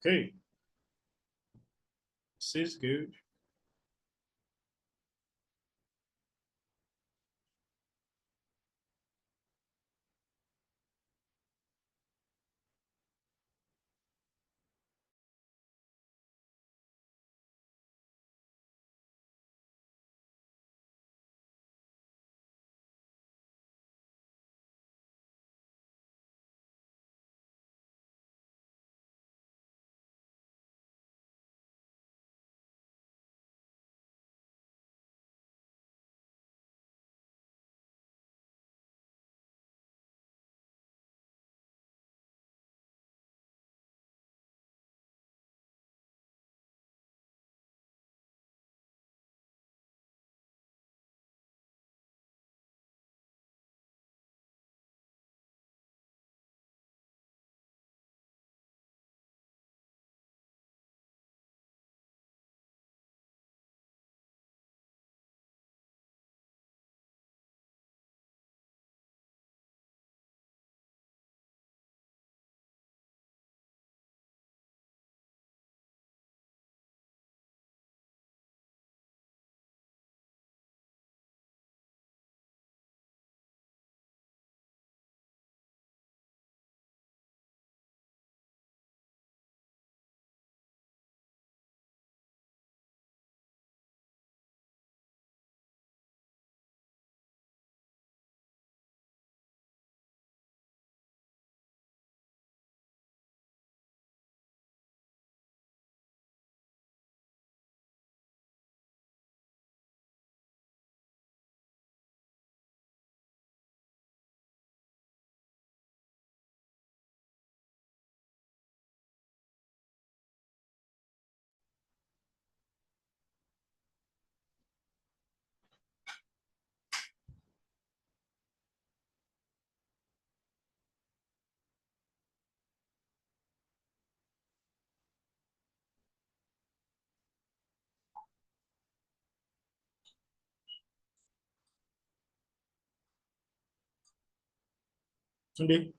Okay. This is good. Tunde.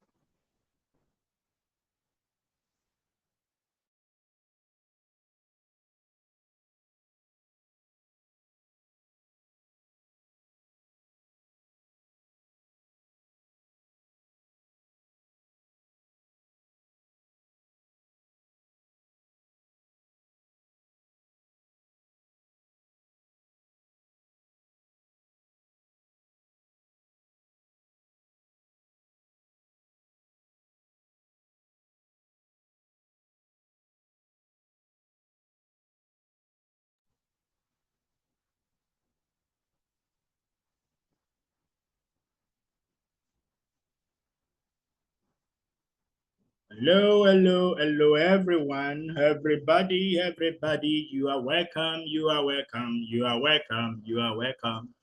Hello, hello, hello, everyone, everybody, you are welcome, you are welcome, you are welcome, you are welcome.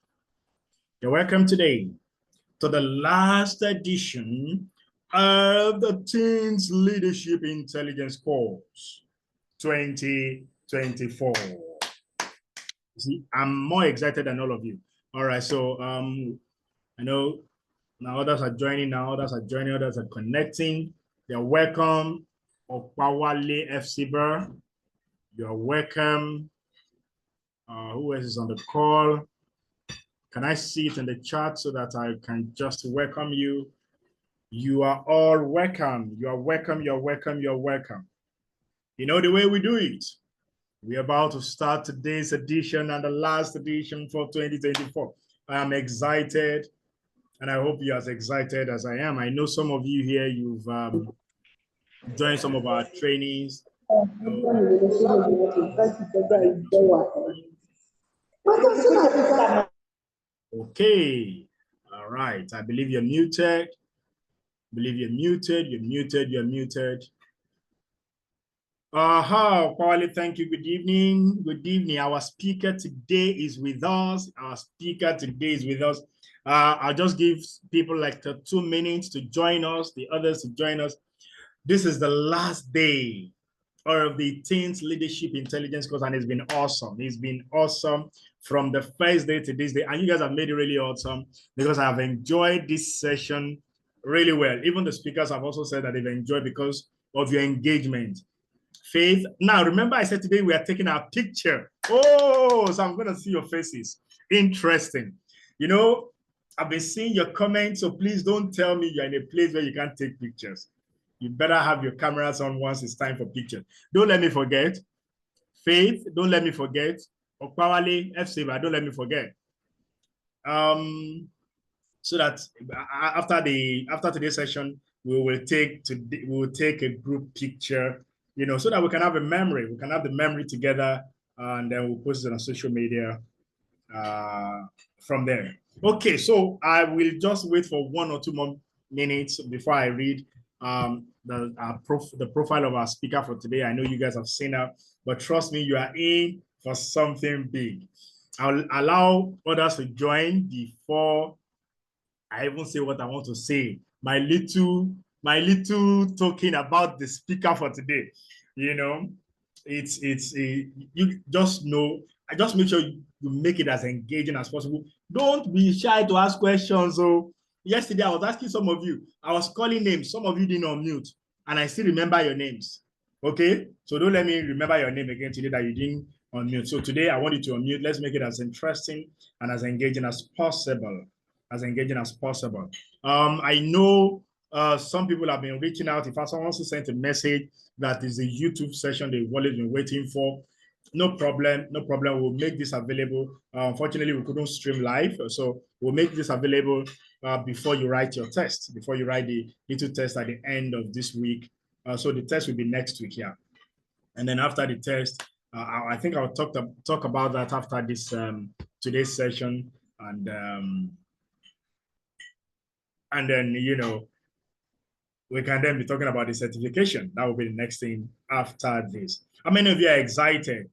You're welcome today to the last edition of the Teens Leadership Intelligence Course 2024. See, I'm more excited than all of you. All right, so I know now others are joining, others are connecting. They're welcome. Okpawale FC Bar, you're welcome. Who else is on the call? Can I see it in the chat so that I can just welcome you? You are all welcome. You are welcome. You're welcome. You're welcome. You know the way we do it. We're about to start today's edition and the last edition for 2024. I am excited, and I hope you're as excited as I am. I know some of you here, you've joined some of our trainings. Okay. All right. I believe you're muted. You're muted. Paulie, thank you. Good evening. Good evening. Our speaker today is with us. I'll just give people like 2 minutes to join us, the others to join us. This is the last day of the Teens Leadership Intelligence course, and it's been awesome. It's been awesome from the first day to this day, and you guys have made it really awesome because I've enjoyed this session really well. Even the speakers have also said that they've enjoyed because of your engagement. Faith. Now, remember I said today we are taking our picture. Oh, so I'm going to see your faces. Interesting. You know, I've been seeing your comments, so please don't tell me you're in a place where you can't take pictures. You better have your cameras on once it's time for pictures. Don't let me forget. Faith, don't let me forget. Okpawale, F-Saver, don't let me forget. So that after today's session, we will take a group picture, you know, so that we can have a memory. We can have the memory together, and then we'll post it on social media from there. Okay, so I will just wait for 1 or 2 more minutes before I read the profile of our speaker for today. I know you guys have seen her, but trust me, you are in for something big. I'll allow others to join before I even say what I want to say. My little talking about the speaker for today. You know, you just know. I just make sure you make it as engaging as possible. Don't be shy to ask questions. So yesterday I was asking some of you. I was calling names. Some of you didn't unmute, and I still remember your names. Okay, so don't let me remember your name again today that you didn't unmute. So today I want you to unmute. Let's make it as interesting and as engaging as possible. As engaging as possible. I know some people have been reaching out. If someone also sent a message that is a YouTube session they've always been waiting for, no problem. We'll make this available. Unfortunately, we couldn't stream live, so we'll make this available before you write your test, before you write the little test at the end of this week. So the test will be next week, yeah. And then after the test, I think I'll talk about that after this today's session, and then, you know, we can then be talking about the certification. That will be the next thing after this. How many of you are excited?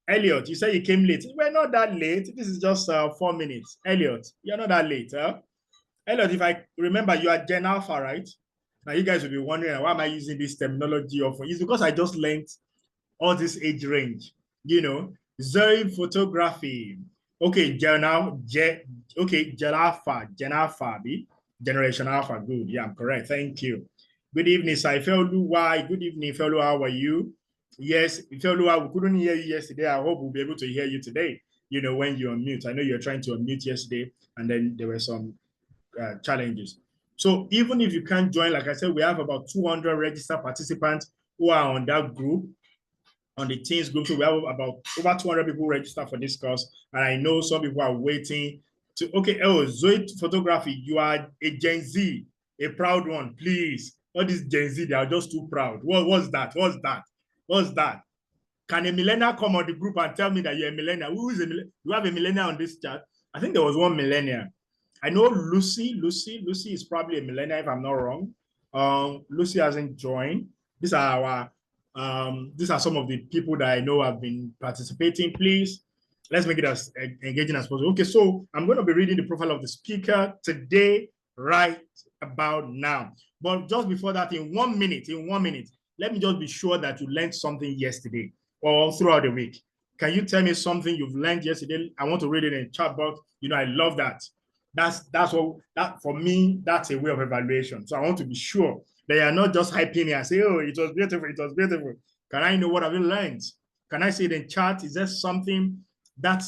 Elliot, you said you came late. We're not that late. This is just 4 minutes. Elliot, you're not that late, huh? Elliot, if I remember, you are Gen Alpha, right? Now, you guys will be wondering, why am I using this terminology often? It's because I just learned all this age range, you know, Zoe photography. Okay, Gen Alpha, Generation Alpha, good. Yeah, I'm correct. Thank you. Good evening, Saifeoluwa. Good evening, Ifeoluwa. How are you? Yes, Ifeoluwa, we couldn't hear you yesterday. I hope we'll be able to hear you today, you know, when you're on mute. I know you're trying to unmute yesterday, and then there were some challenges. So even if you can't join, like I said, we have about 200 registered participants who are on that group, on the teens group. So we have about over 200 people registered for this course. And I know some people are waiting to, okay, oh, Zoe Photography, you are a Gen Z, a proud one, please. All these Gen Z, they are just too proud. What's that? Can a millennial come on the group and tell me that you're a millennial? Who is a millennial? You have a millennial on this chat? I think there was one millennial. I know Lucy is probably a millennial if I'm not wrong. Lucy hasn't joined. These are some of the people that I know have been participating. Please, let's make it as engaging as possible. Okay, so I'm going to be reading the profile of the speaker today, right about now. But just before that, in 1 minute, let me just be sure that you learned something yesterday or throughout the week. Can you tell me something you've learned yesterday? I want to read it in the chat box. You know, I love that. That's what that for me, that's a way of evaluation. So I want to be sure they are not just hyping it and say, oh, it was beautiful. Can I know what have you learned? Can I see it in chat? Is there something that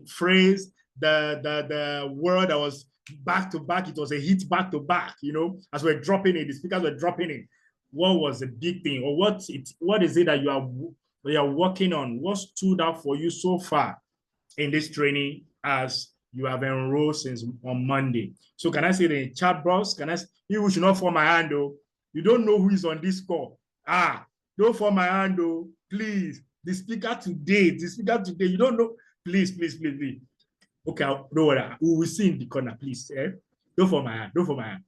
phrase, the word that was back to back, it was a hit back to back, you know, as we're dropping it, the speakers were dropping it. What was the big thing? Or what is it that you are working on? What stood out for you so far in this training as you have enrolled since on Monday? So can I say the chat box? You should not fall my hand, though. You don't know who is on this call. Don't fall my hand, though. Please. The speaker today, you don't know. Please. Okay, don't worry. We will see in the corner, please. Don't fall my hand.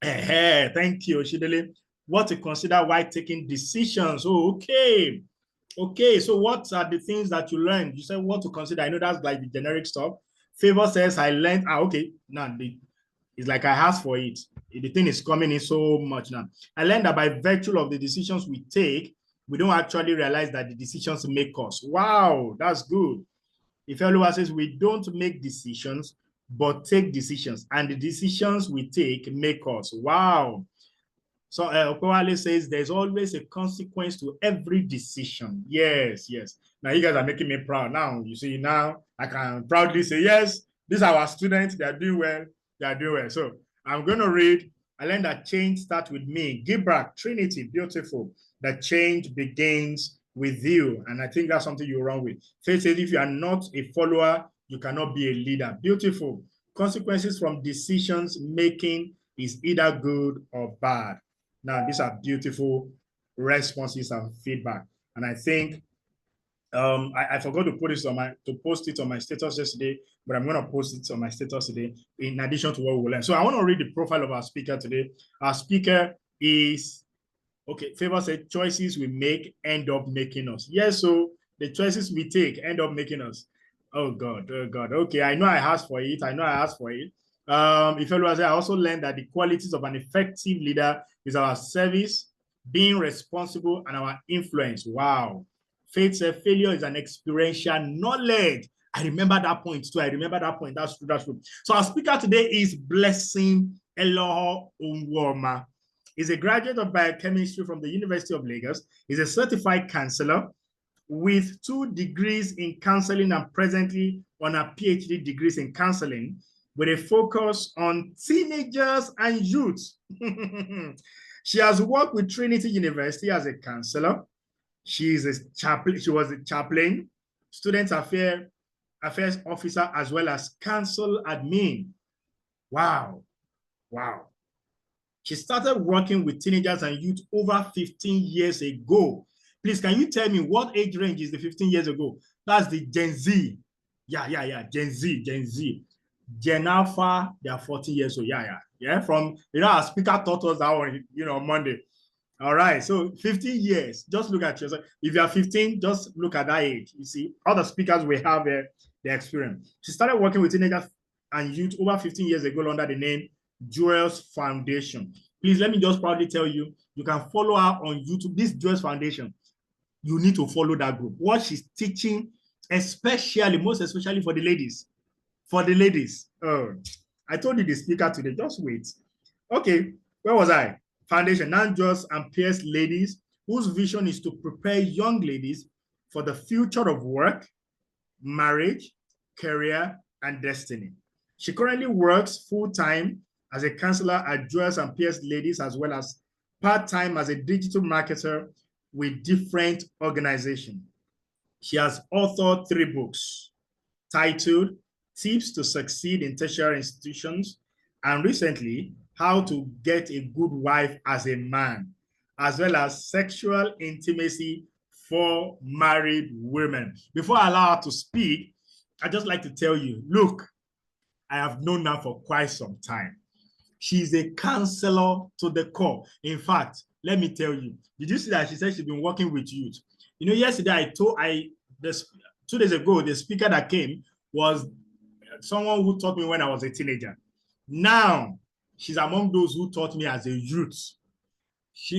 Thank you, Shidele. What to consider while taking decisions. Oh, okay. Okay, so what are the things that you learned? You said what to consider. I know that's like the generic stuff. Favor says, I learned. Okay, now it's like I asked for it. The thing is coming in so much now. I learned that by virtue of the decisions we take, we don't actually realize that the decisions make us. Wow, that's good. If Eluwa says we don't make decisions, but take decisions, and the decisions we take make us. Wow. So Okowale says there's always a consequence to every decision. Yes, yes. Now you guys are making me proud. Now you see, now I can proudly say, yes, these are our students. They are doing well. They are doing well. So I'm going to read. I learned that change starts with me. Gibrak, Trinity, beautiful. The change begins with you. And I think that's something you're wrong with. Faith says if you are not a follower, you cannot be a leader. Beautiful. Consequences from decisions making is either good or bad. Now, these are beautiful responses and feedback. And I think I forgot to put this on to post it on my status yesterday, but I'm going to post it on my status today in addition to what we will learn. So I want to read the profile of our speaker today. Our speaker is, okay, Favor said, choices we make end up making us. Yes, so the choices we take end up making us. Oh God, oh God. Okay, I know I asked for it. I know I asked for it. If I also learned that the qualities of an effective leader is our service, being responsible, and our influence. Wow. Faith said failure is an experiential knowledge. I remember that point too. I remember that point. That's true. That's true. So our speaker today is Blessing Eloho Onwuamah. He's a graduate of biochemistry from the University of Lagos. He's a certified counselor with 2 degrees in counseling and presently on a PhD degrees in counseling with a focus on teenagers and youth. She has worked with Trinity University as a counselor. She was a chaplain, student affairs officer, as well as council admin. Wow. Wow. She started working with teenagers and youth over 15 years ago. Please, can you tell me what age range is the 15 years ago? That's the Gen Z. Yeah. Gen Z. Gen Alpha, they are 40 years old. Yeah. From, our speaker taught us that on, on Monday. All right. So 15 years. Just look at yourself. If you are 15, just look at that age. You see, all the speakers we have their experience. She started working with teenagers and youth over 15 years ago under the name Jewels Foundation. Please let me just proudly tell you, you can follow her on YouTube. This Jewels Foundation, you need to follow that group. What she's teaching, most especially for the ladies. For the ladies. Oh, I told you the speaker today. Just wait. Okay, where was I? Foundation, non-just and peers ladies whose vision is to prepare young ladies for the future of work, marriage, career, and destiny. She currently works full-time as a counselor at Jewels and Pierce Ladies, as well as part-time as a digital marketer with different organizations. She has authored 3 books titled Tips to Succeed in Tertiary Institutions, and recently, How to Get a Good Wife as a Man, as well as Sexual Intimacy for Married Women. Before I allow her to speak, I'd just like to tell you, look, I have known her for quite some time. She's a counselor to the core. In fact, let me tell you, did you see that she said she's been working with youth? Yesterday 2 days ago, the speaker that came was someone who taught me when I was a teenager. Now, she's among those who taught me as a youth.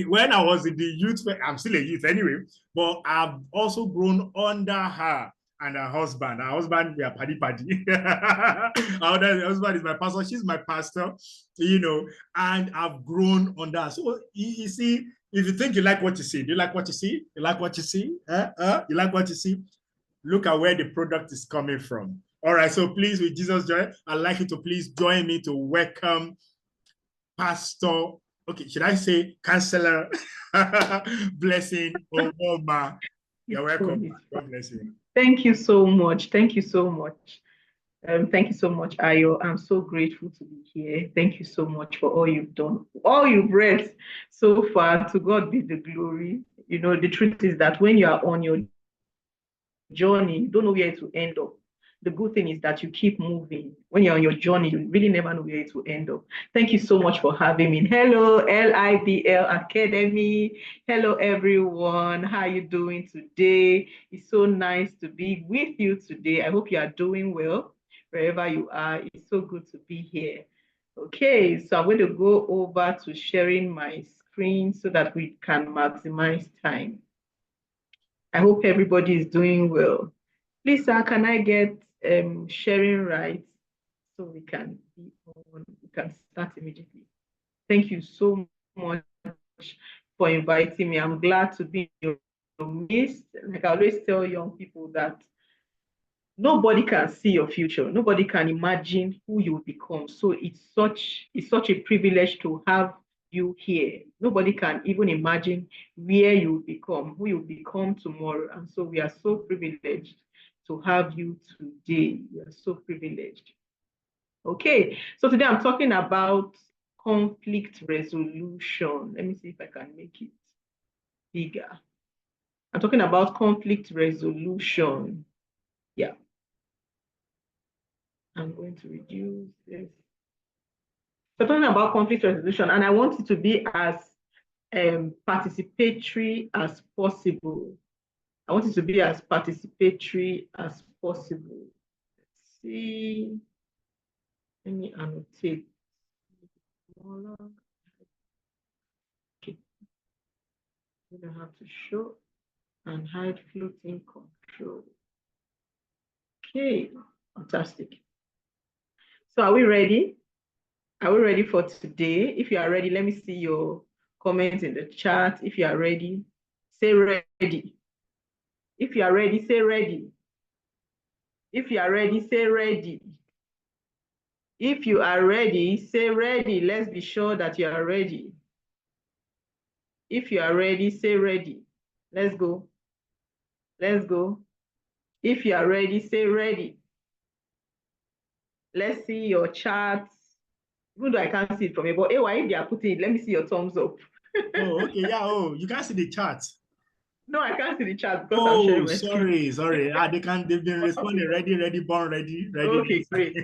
When I was in the youth, I'm still a youth anyway, but I've also grown under her and her husband. Her husband, we are paddy. Her husband is my pastor. She's my pastor, and I've grown under her. So you see, if you think you like what you see, do you like what you see? You like what you see? You like what you see? Look at where the product is coming from. All right, so please, with Jesus' joy, I'd like you to please join me to welcome Pastor, okay, should I say Counselor Blessing Onwuamah. You're welcome. God bless you. Thank you so much. Thank you so much. Thank you so much, Ayo. I'm so grateful to be here. Thank you so much for all you've done, all you've read so far. To God be the glory. The truth is that when you are on your journey, you don't know where to end up. The good thing is that you keep moving. When you're on your journey, you really never know where it will end up. Thank you so much for having me. Hello, LIBL Academy. Hello, everyone. How are you doing today? It's so nice to be with you today. I hope you are doing well wherever you are. It's so good to be here. Okay, so I'm going to go over to sharing my screen so that we can maximize time. I hope everybody is doing well. Please, sir, can I get sharing rights so we can be on? We can start immediately. Thank you so much. for inviting me. I'm glad to be in your midst. Like I always tell young people that nobody can see your future. Nobody can imagine who you will become. So it's such a privilege to have you here. Nobody can even imagine where you will become, who you will become tomorrow. And so we are so privileged to have you today. We are so privileged. Okay, so today I'm talking about conflict resolution. Let me see if I can make it bigger. I'm talking about conflict resolution. Yeah. I'm going to reduce this. So talking about conflict resolution, and I want it to be as participatory as possible. I want it to be as participatory as possible. Let's see. Let me annotate. Okay. I'm going to have to show and hide floating control. Okay, fantastic. So are we ready? Are we ready for today? If you are ready, let me see your comments in the chat. If you are ready, say ready. If you are ready, say ready. If you are ready, say ready. If you are ready, say ready. Let's be sure that you are ready. If you are ready, say ready. Let's go. Let's go. If you are ready, say ready. Let's see your charts. Even though I can't see it from here, but why if they are putting it, let me see your thumbs up. Oh, okay. Yeah. Oh, you can't see the chat. No, I can't see the chat because I'm sharing Oh, my screen. sorry. they've been responding. Ready, born, ready. Okay, great.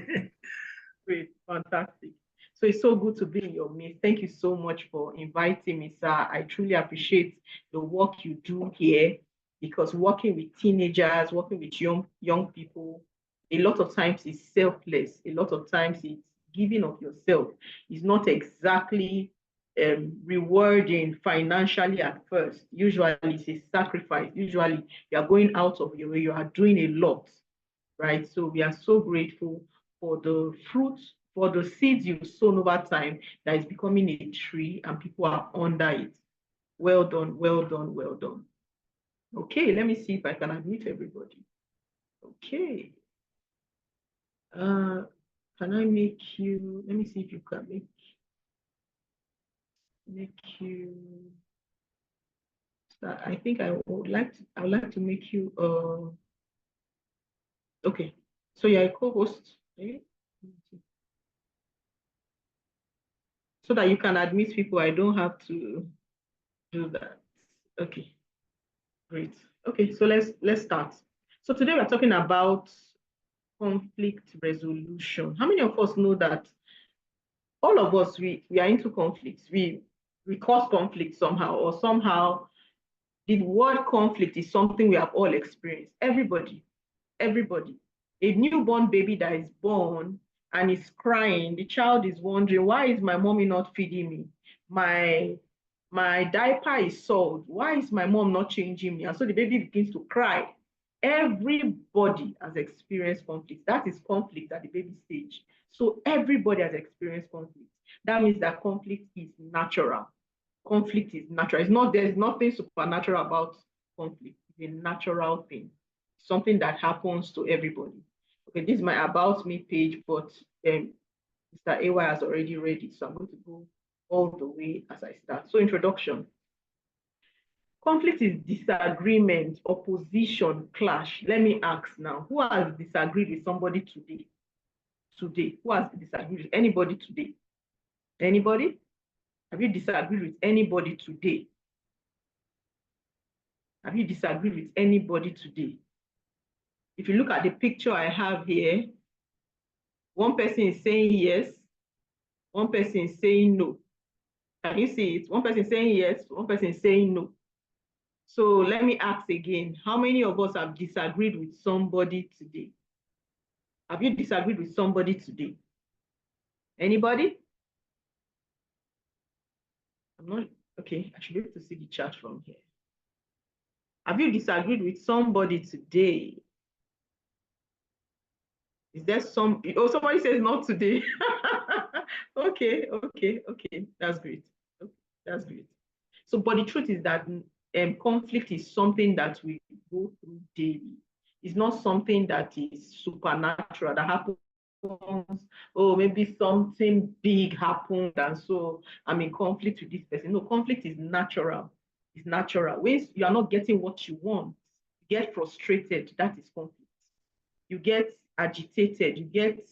Great, fantastic. So it's so good to be in your midst. Thank you so much for inviting me, sir. I truly appreciate the work you do here because working with teenagers, working with young people, a lot of times is selfless. A lot of times it's giving of yourself. It's not exactly rewarding financially at first. Usually it's a sacrifice. Usually you are going out of your way. You are doing a lot, right? So we are so grateful for the fruits, for the seeds you've sown over time that is becoming a tree and people are under it. Well done, well done, well done. Okay, let me see if I can admit everybody. Okay. Can I make you, let me see if you can make you, I think I would like to make you, okay. So you're a co-host, okay? So that you can admit people, I don't have to do that. Okay, great. Okay, so let's start. So today we're talking about conflict resolution. How many of us know that all of us we are into conflicts? We cause conflict somehow, or somehow the word conflict is something we have all experienced. Everybody. A newborn baby that is born and is crying, the child is wondering, why is my mommy not feeding me? My diaper is soiled. Why is my mom not changing me? And so the baby begins to cry. Everybody has experienced conflict. That is conflict at the baby stage. So everybody has experienced conflict. That means that conflict is natural. Conflict is natural. There's nothing supernatural about conflict. It's a natural thing. Something that happens to everybody. Okay, this is my about me page, but Mr. AY has already read it. So I'm going to go all the way as I start. So introduction. Conflict is disagreement, opposition, clash. Let me ask now, who has disagreed with somebody today? Today, who has disagreed with anybody today? Anybody? Have you disagreed with anybody today? Have you disagreed with anybody today? If you look at the picture I have here, one person is saying yes, one person is saying no. Can you see it? One person is saying yes, one person is saying no. So let me ask again, how many of us have disagreed with somebody today? Have you disagreed with somebody today? Anybody? I'm not, okay, I should be able to see the chat from here. Have you disagreed with somebody today? Is there oh, somebody says not today. Okay, that's great. Okay, that's great. So, but the truth is that conflict is something that we go through daily. It's not something that is supernatural, that happens, oh, maybe something big happened, and so I'm in conflict with this person. No, conflict is natural. It's natural. When you are not getting what you want, you get frustrated, that is conflict. You get agitated, you get,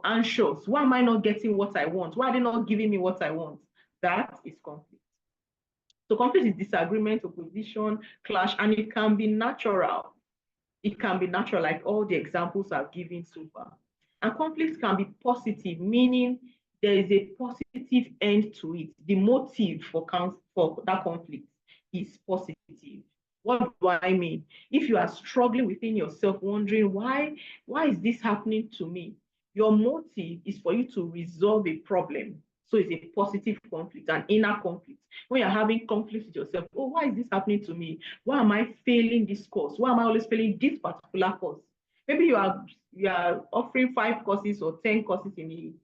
anxious. Why am I not getting what I want? Why are they not giving me what I want? That is conflict. So conflict is disagreement, opposition, clash, and it can be natural. It can be natural, like all the examples I've given so far. And conflict can be positive, meaning there is a positive end to it. The motive for that conflict is positive. What do I mean? If you are struggling within yourself, wondering why is this happening to me? Your motive is for you to resolve a problem. So it's a positive conflict, an inner conflict. When you're having conflict with yourself, oh, why is this happening to me? Why am I failing this course? Why am I always failing this particular course? Maybe you are offering 5 courses or 10 courses in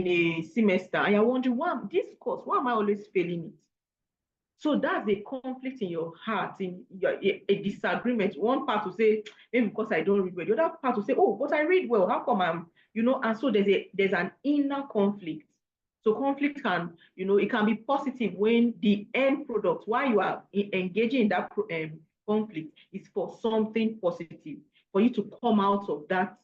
a semester, and you're wondering, why am I always failing it? So that's a conflict in your heart, a disagreement. One part will say, maybe because I don't read well. The other part will say, oh, but I read well. How come and so there's an inner conflict. So conflict can, it can be positive when the end product, while you are engaging in that conflict, is for something positive, for you to come out of that,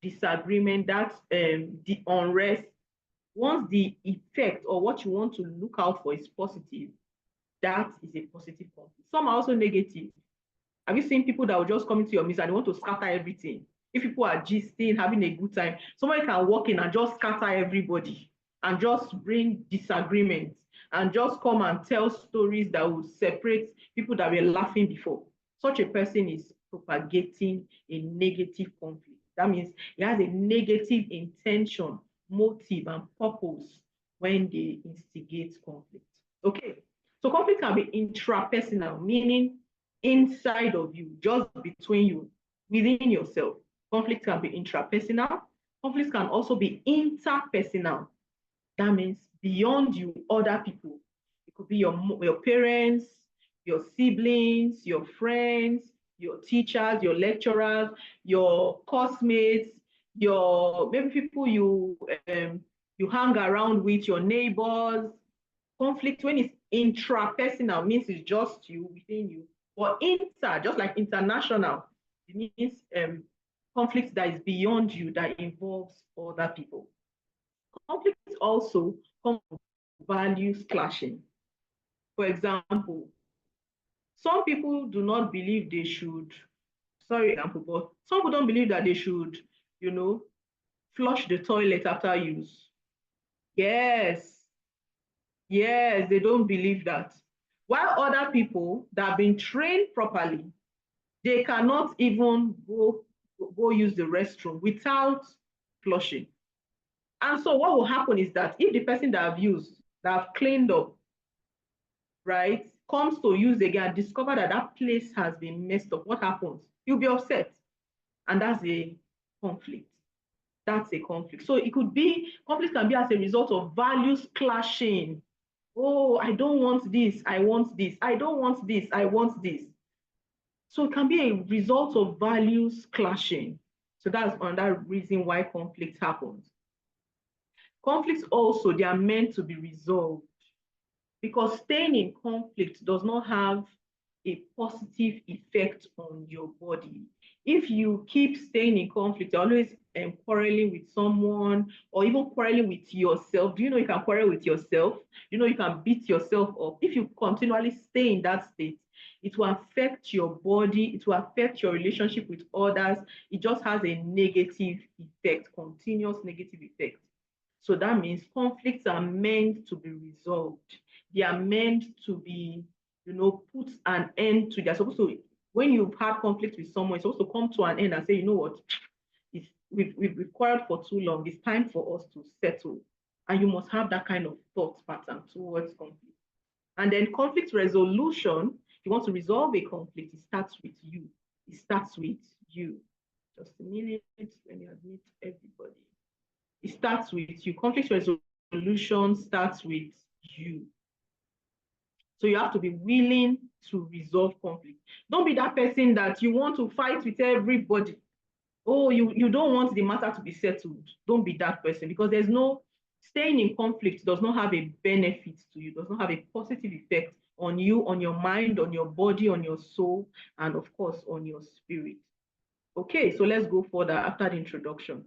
disagreement, that the unrest. Once the effect or what you want to look out for is positive, that is a positive conflict. Some are also negative. Have you seen people that will just come into your midst and they want to scatter everything? If people are gisting, having a good time, somebody can walk in and just scatter everybody and just bring disagreements and just come and tell stories that will separate people that were laughing before. Such a person is propagating a negative conflict. That means he has a negative intention, motive, and purpose when they instigate conflict. Okay, so conflict can be intrapersonal, meaning inside of you, just between you, within yourself. Conflict can be intrapersonal. Conflict can also be interpersonal. That means beyond you, other people. It could be your parents, your siblings, your friends, your teachers, your lecturers, your classmates, your maybe people you hang around with, your neighbors. Conflict, when it's intrapersonal, means it's just you, within you. But inter, just like international, it means conflict that is beyond you, that involves other people. Conflict also comes from values clashing. For example, some people do not believe they should, sorry, example, but some people don't believe that they should, flush the toilet after use. Yes, they don't believe that. While other people that have been trained properly, they cannot even go use the restroom without flushing. And so what will happen is that if the person that have cleaned up, right, comes to use again, discover that that place has been messed up, what happens? You'll be upset. And that's a conflict. That's a conflict. So it could be, conflict can be as a result of values clashing. Oh, I don't want this, I want this. I don't want this, I want this. So it can be a result of values clashing. So that's another reason why conflict happens. Conflicts also, they are meant to be resolved, because staying in conflict does not have a positive effect on your body. If you keep staying in conflict, you're always quarreling with someone, or even quarreling with yourself. Do you know you can quarrel with yourself? You know you can beat yourself up. If you continually stay in that state, it will affect your body, it will affect your relationship with others. It just has a negative effect, continuous negative effect. So that means conflicts are meant to be resolved. They are meant to be, put an end to. They're supposed to, when you've had conflict with someone, it's supposed to come to an end and say, you know what, we've quarreled for too long. It's time for us to settle. And you must have that kind of thought pattern towards conflict. And then conflict resolution, if you want to resolve a conflict, it starts with you. It starts with you. Just a minute, let me admit everybody. It starts with you. Conflict resolution starts with you. So you have to be willing to resolve conflict. Don't be that person that you want to fight with everybody. Oh, you don't want the matter to be settled. Don't be that person, because there's no, staying in conflict does not have a benefit to you, does not have a positive effect on you, on your mind, on your body, on your soul, and of course on your spirit. Okay, so let's go further after the introduction.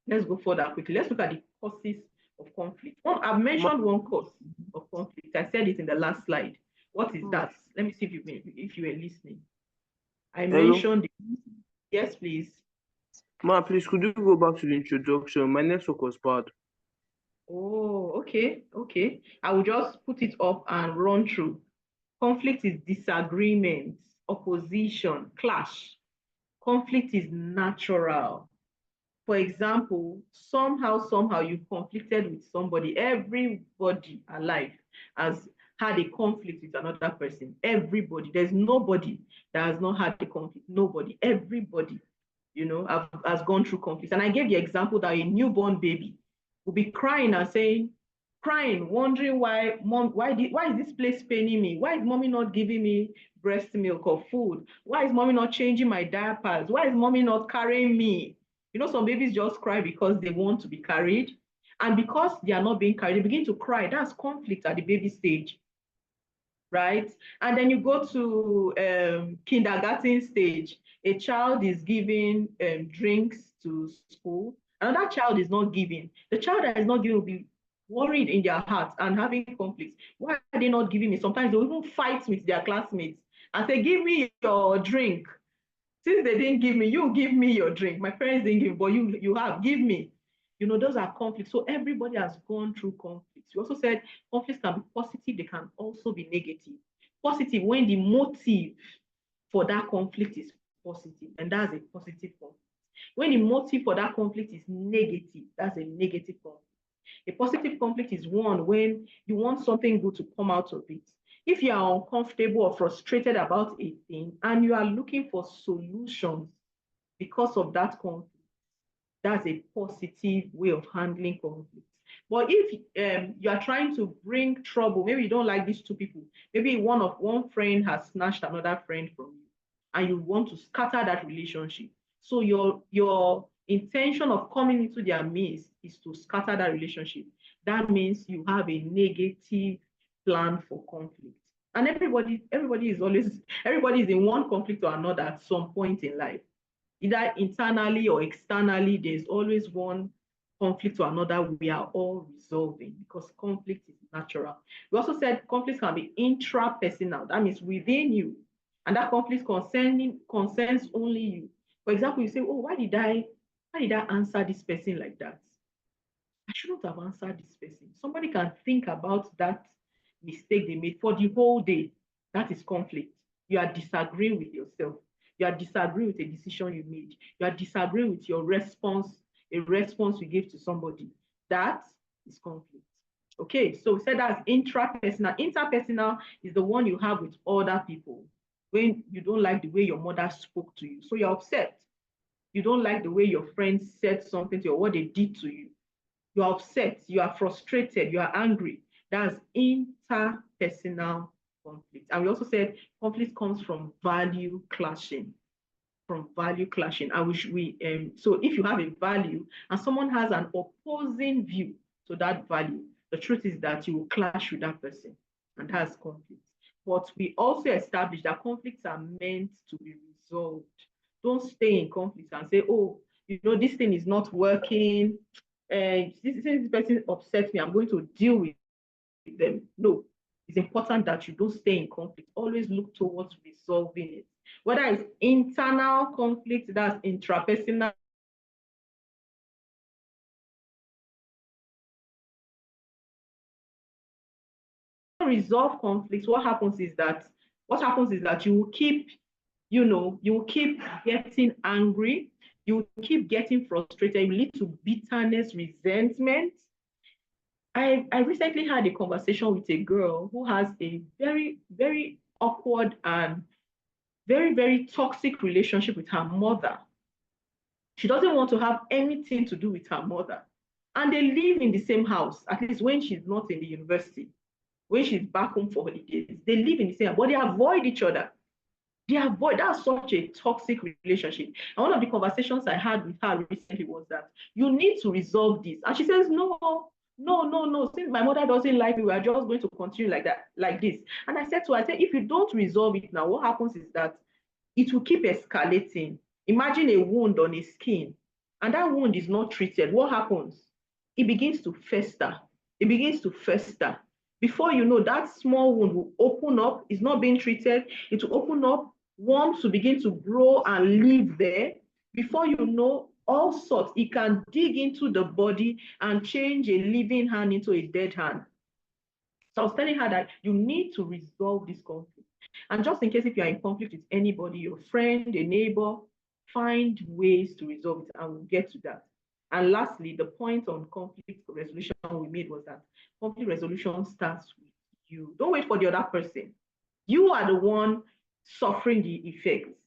Let's go further quickly. Let's look at the causes of conflict. I've mentioned one cause of conflict. I said it in the last slide. What is that? Let me see if you were listening. I mentioned. Yes, please. Ma, please, could you go back to the introduction? My network was bad. Oh, okay. I will just put it up and run through. Conflict is disagreement, opposition, clash. Conflict is natural. For example, somehow you've conflicted with somebody. Everybody alive has had a conflict with another person. Everybody. There's nobody that has not had a conflict. Nobody. Everybody, has gone through conflict. And I gave the example that a newborn baby will be crying and crying, wondering why is this place paining me? Why is mommy not giving me breast milk or food? Why is mommy not changing my diapers? Why is mommy not carrying me? Some babies just cry because they want to be carried. And because they are not being carried, they begin to cry. That's conflict at the baby stage, right? And then you go to kindergarten stage. A child is giving drinks to school. Another child is not giving. The child that is not giving will be worried in their hearts and having conflicts. Why are they not giving me? Sometimes they'll even fight with their classmates and say, give me your drink. Since they didn't give me, you give me your drink. My parents didn't give me, but you have, give me. Those are conflicts. So everybody has gone through conflicts. You also said conflicts can be positive, they can also be negative. Positive when the motive for that conflict is positive, and that's a positive conflict. When the motive for that conflict is negative, that's a negative conflict. A positive conflict is one when you want something good to come out of it. If you are uncomfortable or frustrated about a thing and you are looking for solutions because of that conflict, that's a positive way of handling conflict. But if you are trying to bring trouble, maybe you don't like these two people, maybe one friend has snatched another friend from you, and you want to scatter that relationship. So your intention of coming into their midst is to scatter that relationship. That means you have a negative plan for conflict. And everybody is in one conflict or another at some point in life. Either internally or externally, there's always one conflict or another we are all resolving, because conflict is natural. We also said conflict can be intrapersonal. That means within you. And that conflict concerns only you. For example, you say, oh, why did I answer this person like that? I shouldn't have answered this person. Somebody can think about that mistake they made for the whole day. That is conflict. You are disagreeing with yourself. You are disagreeing with a decision you made. You are disagreeing with your response, a response you gave to somebody. That is conflict. Okay, so we said that's intrapersonal. Interpersonal is the one you have with other people when you don't like the way your mother spoke to you. So you're upset. You don't like the way your friends said something to you or what they did to you. You're upset, you are frustrated, you are angry. That's interpersonal conflict. And we also said conflict comes from value clashing. From value clashing. And so if you have a value and someone has an opposing view to that value, the truth is that you will clash with that person, and that's conflict. But we also established that conflicts are meant to be resolved. Don't stay in conflict and say, oh, this thing is not working. This person upsets me, I'm going to deal with them. No, it's important that you don't stay in conflict. Always look towards resolving it. Whether it's internal conflict, that's intrapersonal, resolve conflicts. What happens is that you will keep getting angry, you will keep getting frustrated, you lead to bitterness, resentment. I recently had a conversation with a girl who has a very, very awkward and very, very toxic relationship with her mother. She doesn't want to have anything to do with her mother. And they live in the same house, at least when she's not in the university. when she's back home for holidays, they live in the same, but they avoid each other. They avoid, that's such a toxic relationship. And one of the conversations I had with her recently was that you need to resolve this. And she says, no, since my mother doesn't like me, we are just going to continue like that, like this. And I said to her, I said, if you don't resolve it now, what happens is that it will keep escalating. Imagine a wound on a skin, and that wound is not treated. What happens? It begins to fester. It begins to fester. Before you know, that small wound will open up. It's not being treated. It will open up. Worms will begin to grow and live there. Before you know, all sorts. It can dig into the body and change a living hand into a dead hand. So I was telling her that you need to resolve this conflict. And just in case if you're in conflict with anybody, your friend, a neighbor, find ways to resolve it, and we'll get to that. And lastly, the point on conflict resolution we made was that conflict resolution starts with you. Don't wait for the other person. You are the one suffering the effects.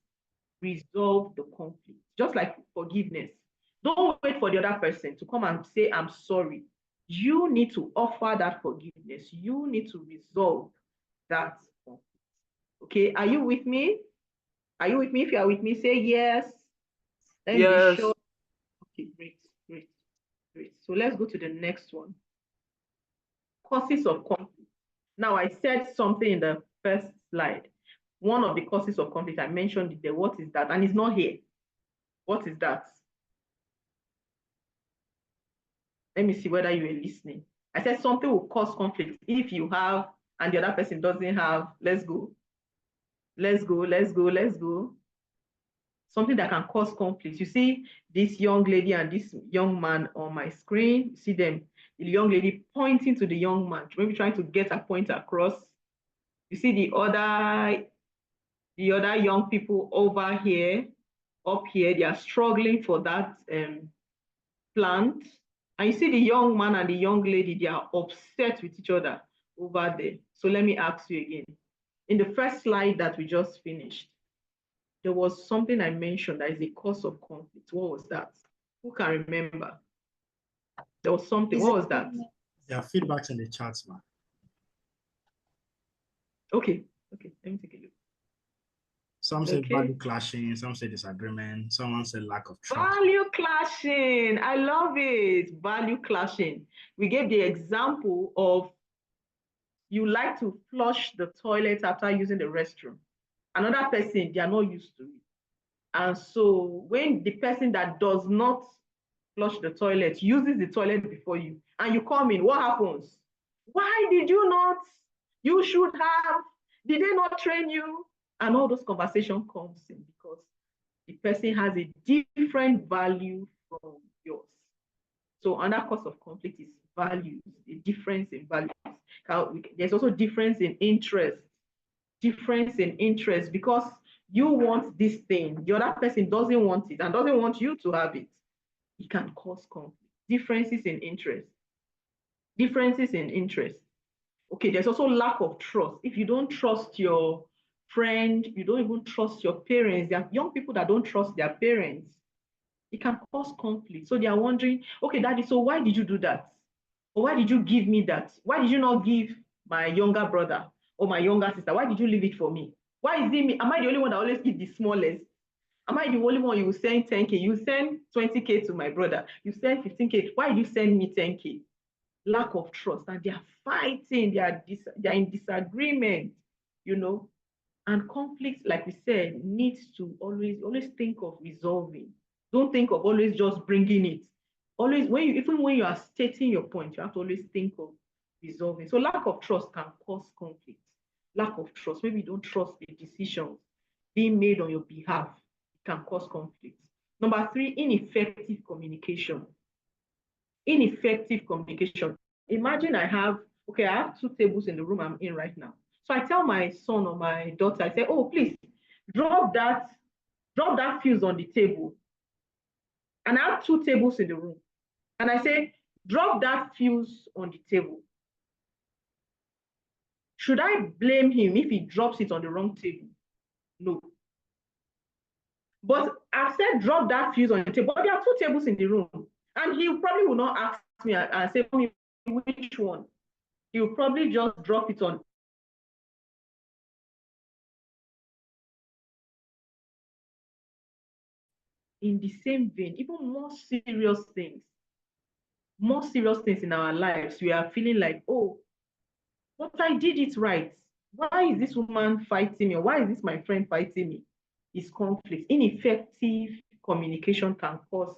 Resolve the conflict. Just like forgiveness. Don't wait for the other person to come and say, I'm sorry. You need to offer that forgiveness. You need to resolve that conflict. Okay, are you with me? Are you with me? If you are with me, say yes. Let me be sure. Okay, great. So let's go to the next one. Causes of conflict. Now, I said something in the first slide. One of the causes of conflict, I mentioned it there. What is that? And it's not here. What is that? Let me see whether you are listening. I said something will cause conflict if you have and the other person doesn't have. Let's go. Something that can cause conflict. You see this young lady and this young man on my screen. You see them, the young lady pointing to the young man, maybe trying to get a point across. You see the other young people over here, up here, they are struggling for that plant. And you see the young man and the young lady, they are upset with each other over there. So let me ask you again. In the first slide that we just finished, there was something I mentioned that is a cause of conflict. What was that? Who can remember? There was something. What was that? There are feedbacks in the chats, man. Okay. Let me take a look. Some say value clashing, some say disagreement, someone said lack of trust. Value clashing. I love it. Value clashing. We gave the example of you like to flush the toilet after using the restroom. Another person, they are not used to it. And so when the person that does not flush the toilet uses the toilet before you, and you come in, what happens? Why did you not? You should have. Did they not train you? And all those conversations comes in because the person has a different value from yours. So another cause of conflict is values, the difference in values. There's also difference in interest. Difference in interest because you want this thing, the other person doesn't want it and doesn't want you to have it. It can cause conflict. Differences in interest. Differences in interest. Okay, there's also lack of trust. If you don't trust your friend, you don't even trust your parents. There are young people that don't trust their parents. It can cause conflict. So they are wondering, okay, daddy, so why did you do that? Or why did you give me that? Why did you not give my younger brother or my younger sister? Why did you leave it for me? Why is it me? Am I the only one that always eat the smallest? Am I the only one you send 10K? You send 20K to my brother. You send 15K. Why did you send me 10K? Lack of trust. And they are fighting. They are in disagreement, you know. And conflict, like we said, needs to always think of resolving. Don't think of always just bringing it. Always, even when you are stating your point, you have to always think of resolving. So lack of trust can cause conflict. Lack of trust, maybe you don't trust the decisions being made on your behalf, it can cause conflict. Number 3, ineffective communication. Ineffective communication. Imagine I have 2 tables in the room I'm in right now. So I tell my son or my daughter, I say, oh, please drop that fuse on the table. And I have 2 tables in the room. And I say, drop that fuse on the table. Should I blame him if he drops it on the wrong table? No. But I've said, drop that fuse on the table. But there are 2 tables in the room. And he probably will not ask me and say, which one? you probably just drop it on in the same vein, even more serious things in our lives. We are feeling like, oh, but I did it right. Why is this woman fighting me? Or why is this my friend fighting me? It's conflict. Ineffective communication can cause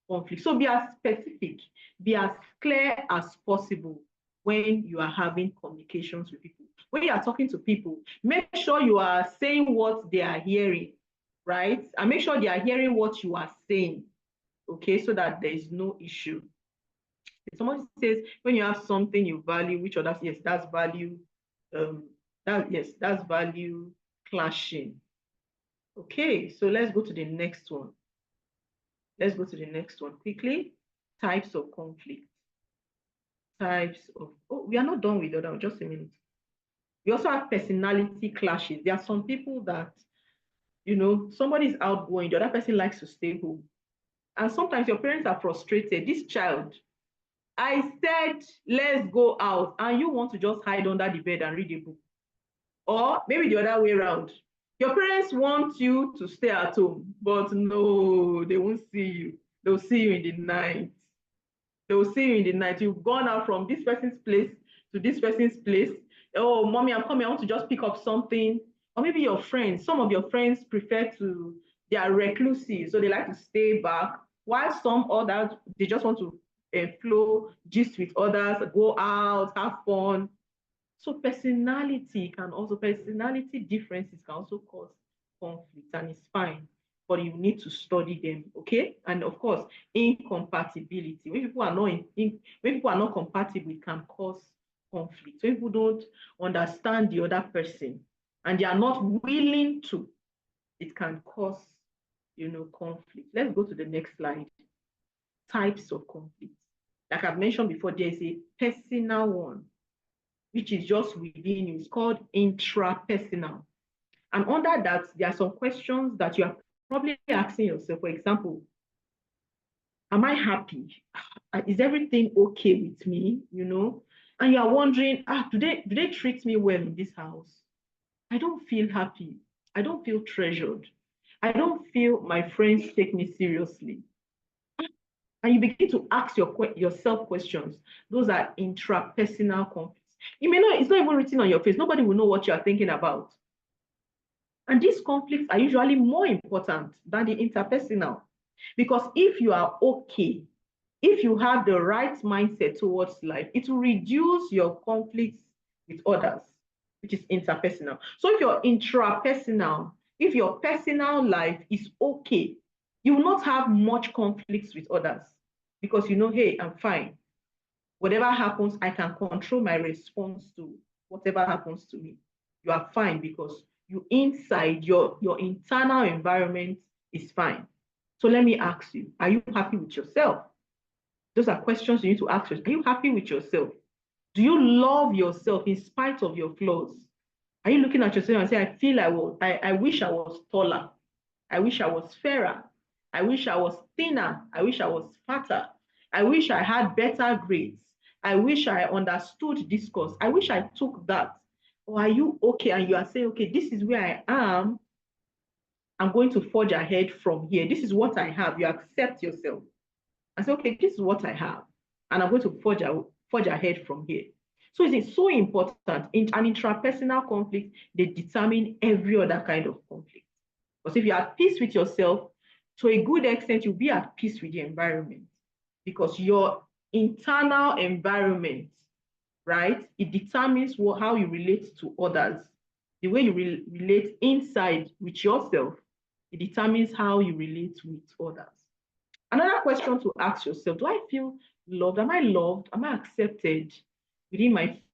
conflict. So be as specific, be as clear as possible when you are having communications with people. When you are talking to people, make sure you are saying what they are hearing, right? And make sure they are hearing what you are saying, okay, so that there is no issue. Someone says when you have something you value, which others, yes, that's value. That's value clashing. Okay, so let's go to the next one. Let's go to the next one quickly. Types of conflict. Types of, oh, we are not done with the other one, just a minute. We also have personality clashes. There are some people that, you know, somebody is outgoing, the other person likes to stay home. And sometimes your parents are frustrated. This child, I said, let's go out, and you want to just hide under the bed and read a book. Or maybe the other way around. Your parents want you to stay at home, but no, they won't see you. They'll see you in the night. They will see you in the night. You've gone out from this person's place to this person's place. Oh, mommy, I'm coming. I want to just pick up something. Or maybe your friends, some of your friends prefer to, they are reclusive, so they like to stay back, while some others, they just want to flow, gist with others, go out, have fun. So personality differences can also cause conflict, and it's fine, but you need to study them, okay? And of course, incompatibility. When people are not compatible, it can cause conflict. When people don't understand the other person and they are not willing to, it can cause, you know, conflict. Let's go to the next slide. Types of conflict. Like I've mentioned before, there's a personal one, which is just within you. It's called intrapersonal. And under that, there are some questions that you are probably asking yourself. For example, am I happy? Is everything okay with me? You know, and you are wondering, do they treat me well in this house? I don't feel happy. I don't feel treasured. I don't feel my friends take me seriously. And you begin to ask yourself questions. Those are intrapersonal conflicts. It's not even written on your face. Nobody will know what you are thinking about. And these conflicts are usually more important than the interpersonal. Because if you are okay, if you have the right mindset towards life, it will reduce your conflicts with others, which is interpersonal. So if you're intrapersonal, if your personal life is okay, you will not have much conflicts with others because you know, hey, I'm fine. Whatever happens, I can control my response to whatever happens to me. You are fine because you inside your internal environment is fine. So let me ask you, are you happy with yourself? Those are questions you need to ask yourself. Are you happy with yourself? Do you love yourself in spite of your flaws? Are you looking at yourself and say, I wish I was taller. I wish I was fairer. I wish I was thinner. I wish I was fatter. I wish I had better grades. I wish I understood this course. I wish I took that. Or are you okay? And you are saying, okay, this is where I am. I'm going to forge ahead from here. This is what I have. You accept yourself and say, okay, this is what I have. And I'm going to forge ahead from here. So it's so important. In an intrapersonal conflict, they determine every other kind of conflict. Because if you're at peace with yourself, to a good extent, you'll be at peace with the environment. Because your internal environment, right, it determines how you relate to others. The way you relate inside with yourself, it determines how you relate with others. Another question to ask yourself, do I feel loved? Am I loved? Am I accepted within my